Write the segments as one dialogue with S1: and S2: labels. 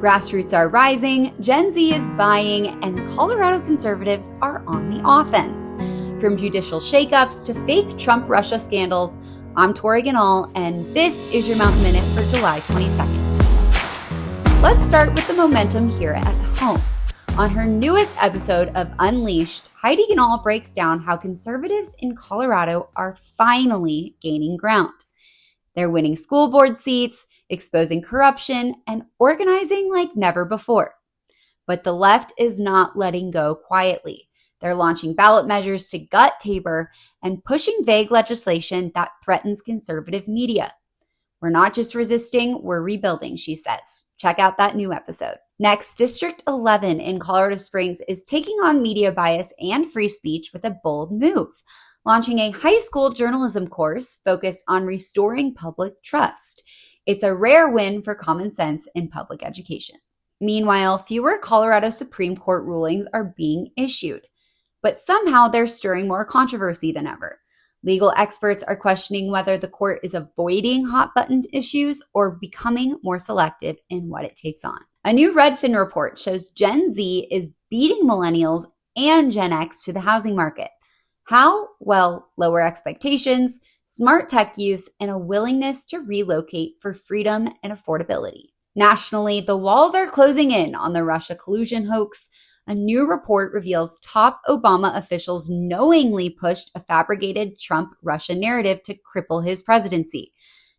S1: Grassroots are rising, Gen Z is buying, and Colorado conservatives are on the offense. From judicial shakeups to fake Trump-Russia scandals, I'm Heidi Ganahl, and this is your Mountain Minute for July 22nd. Let's start with the momentum here at home. On her newest episode of Unleashed, Heidi Ganahl breaks down how conservatives in Colorado are finally gaining ground. They're winning school board seats, exposing corruption, and organizing like never before. But the left is not letting go quietly. They're launching ballot measures to gut TABOR and pushing vague legislation that threatens conservative media. We're not just resisting, we're rebuilding, she says. Check out that new episode. Next, District 11 in Colorado Springs is taking on media bias and free speech with a bold move, launching a high school journalism course focused on restoring public trust. It's a rare win for common sense in public education. Meanwhile, fewer Colorado Supreme Court rulings are being issued, but somehow they're stirring more controversy than ever. Legal experts are questioning whether the court is avoiding hot-buttoned issues or becoming more selective in what it takes on. A new Redfin report shows Gen Z is beating millennials and Gen X to the housing market. How? Well, lower expectations, smart tech use, and a willingness to relocate for freedom and affordability. Nationally, the walls are closing in on the Russia collusion hoax. A new report reveals top Obama officials knowingly pushed a fabricated Trump-Russia narrative to cripple his presidency.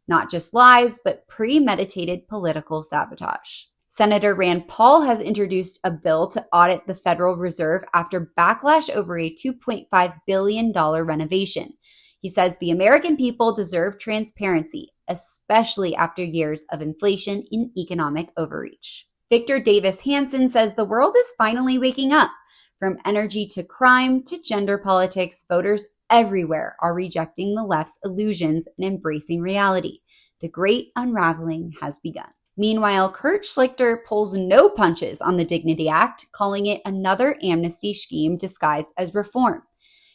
S1: Not just lies, but premeditated political sabotage. Senator Rand Paul has introduced a bill to audit the Federal Reserve after backlash over a $2.5 billion renovation. He says the American people deserve transparency, especially after years of inflation and economic overreach. Victor Davis Hanson says the world is finally waking up. From energy to crime to gender politics, voters everywhere are rejecting the left's illusions and embracing reality. The great unraveling has begun. Meanwhile, Kurt Schlichter pulls no punches on the Dignity Act, calling it another amnesty scheme disguised as reform.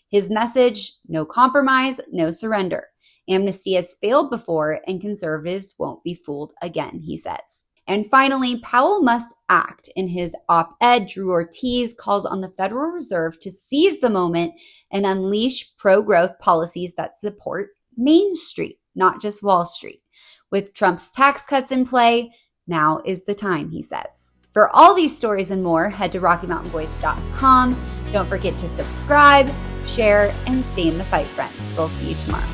S1: His message, no compromise, no surrender. Amnesty has failed before, and conservatives won't be fooled again, he says. And finally, Powell must act. In his op-ed, Drew Ortiz calls on the Federal Reserve to seize the moment and unleash pro-growth policies that support Main Street, not just Wall Street. With Trump's tax cuts in play, now is the time, he says. For all these stories and more, head to RockyMountainVoice.com. Don't forget to subscribe, share, and stay in the fight, friends. We'll see you tomorrow.